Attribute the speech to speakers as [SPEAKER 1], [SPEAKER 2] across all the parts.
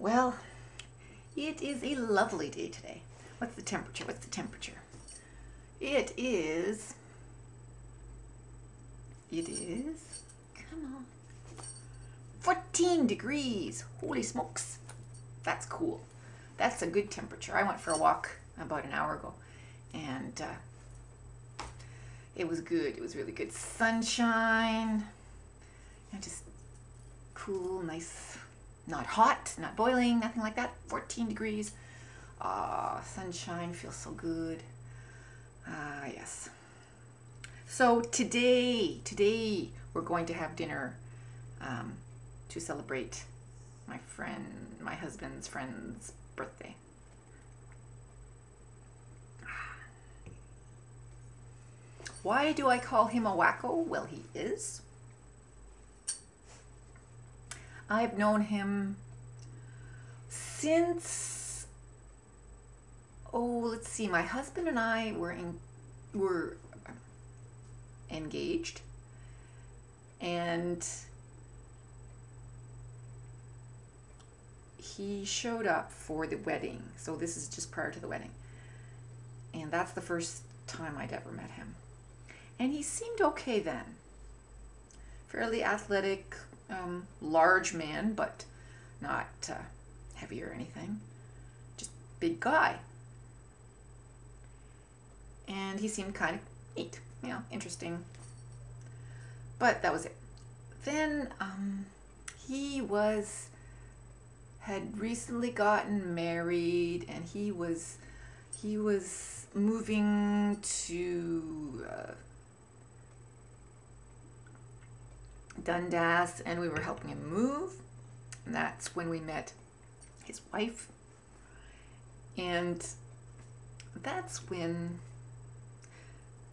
[SPEAKER 1] Well, it is a lovely day today. What's the temperature? What's the temperature? It is, come on, 14 degrees. Holy smokes. That's cool. That's a good temperature. I went for a walk about an hour ago and it was good. It was really good. Sunshine and just cool, nice, not hot, not boiling, nothing like that. 14 degrees. Sunshine feels so good. Yes. So today we're going to have dinner to celebrate my husband's friend's birthday. Why do I call him a wacko? Well, he is. I've known him since, let's see, my husband and I were engaged, and he showed up for the wedding. So this is just prior to the wedding. And that's the first time I'd ever met him. And he seemed okay then. Fairly athletic, large man, but not heavy or anything. Just big guy. And he seemed kind of neat, interesting. But that was it. Then he had recently gotten married, and he was moving to Dundas, and we were helping him move. And that's when we met his wife. And that's when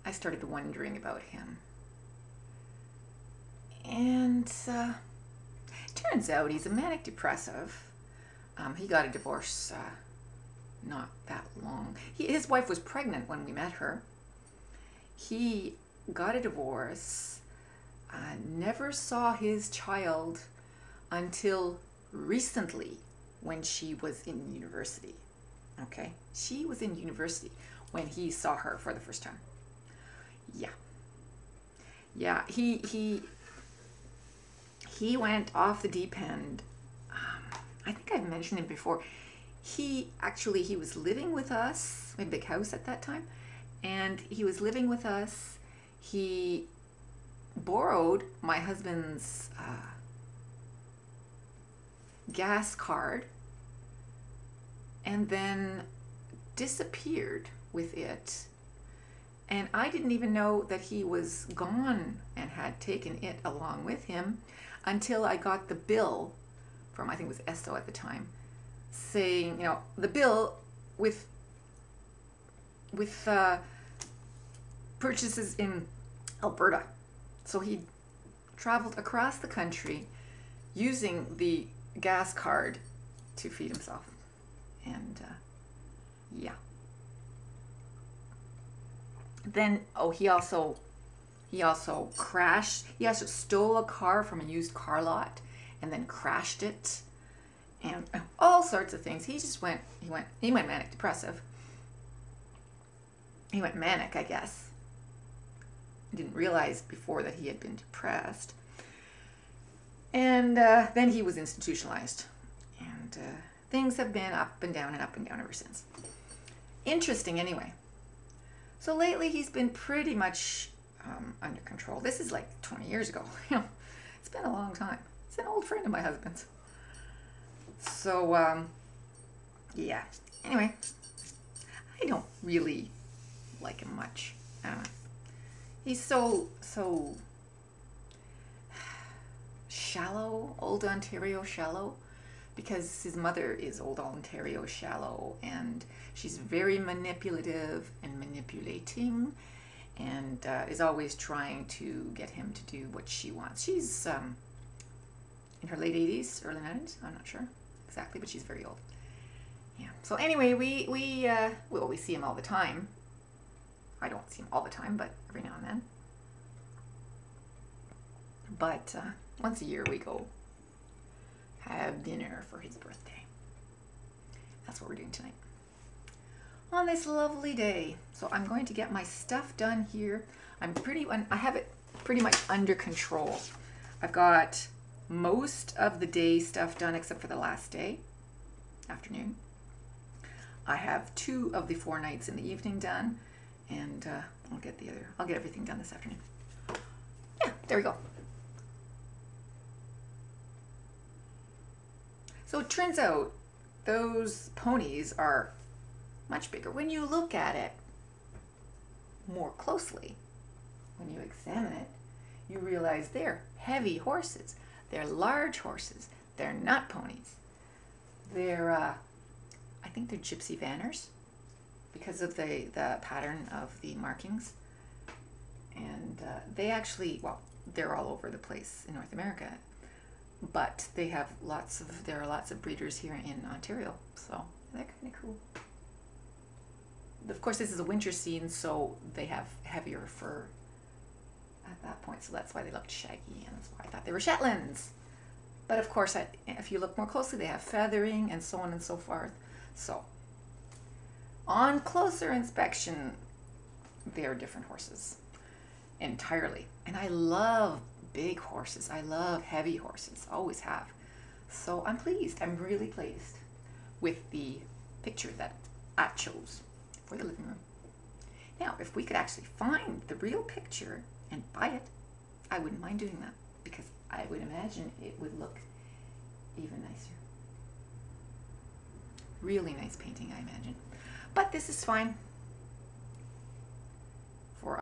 [SPEAKER 1] I started wondering about him. And turns out he's a manic depressive. He got a divorce not that long. His wife was pregnant when we met her. He got a divorce, never saw his child until recently when she was in university. Okay? She was in university when he saw her for the first time. Yeah, he went off the deep end. I think I've mentioned him before. He was living with us. We had a big house at that time, and he was living with us. He borrowed my husband's gas card and then disappeared with it. And I didn't even know that he was gone and had taken it along with him until I got the bill from, I think it was Esso at the time, saying, the bill with purchases in Alberta. So he traveled across the country using the gas card to feed himself. And yeah. Then, he also crashed. He also stole a car from a used car lot and then crashed it, and all sorts of things. He went manic depressive. He went manic, I guess. I didn't realize before that he had been depressed. And then he was institutionalized. And things have been up and down ever since. Interesting anyway. So lately he's been pretty much under control. This is like 20 years ago. It's been a long time. He's an old friend of my husband's. So, yeah. Anyway, I don't really like him much. I don't know. He's so shallow, old Ontario shallow, because his mother is old Ontario shallow, and she's very manipulative and manipulating, and is always trying to get him to do what she wants. She's in her late 80s, early 90s, I'm not sure exactly, but she's very old. Yeah. So anyway, we see him all the time. I don't see him all the time, but every now and then. But once a year we go have dinner for his birthday. That's what we're doing tonight on this lovely day. So I'm going to get my stuff done here. I have it pretty much under control. I've got most of the day stuff done except for the last day, afternoon. I have 2 of the 4 nights in the evening done, and I'll get everything done this afternoon. Yeah, there we go. So it turns out those ponies are much bigger. When you look at it more closely, when you examine it, you realize they're heavy horses. They're large horses. They're not ponies. They're, I think they're gypsy vanners because of the pattern of the markings. And they actually, well, they're all over the place in North America, but there are lots of breeders here in Ontario, so they're kind of cool. Of course, this is a winter scene, so they have heavier fur at that point, so that's why they looked shaggy, and that's why I thought they were Shetlands. But of course, if you look more closely, they have feathering and so on and so forth. So, on closer inspection, they are different horses entirely. And I love big horses. I love heavy horses. Always have. So I'm pleased. I'm really pleased with the picture that I chose for the living room. Now, if we could actually find the real picture and buy it, I wouldn't mind doing that, because I would imagine it would look even nicer. Really nice painting, I imagine. But this is fine for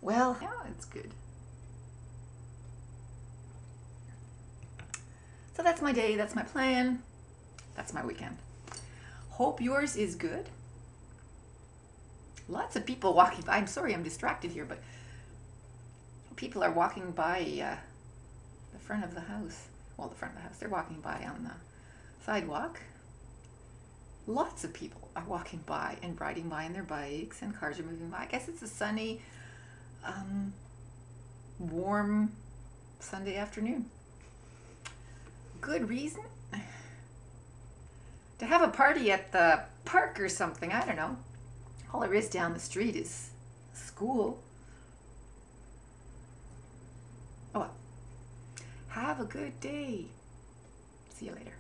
[SPEAKER 1] well, yeah, it's good. So that's my day, that's my plan, that's my weekend. Hope yours is good. Lots of people walking by. I'm sorry I'm distracted here, but people are walking by the front of the house. Well, the front of the house. They're walking by on the sidewalk. Lots of people are walking by and riding by on their bikes, and cars are moving by. I guess it's a sunny, warm Sunday afternoon. Good reason to have a party at the park or something. I don't know. All there is down the street is school. Oh well. Have a good day. See you later.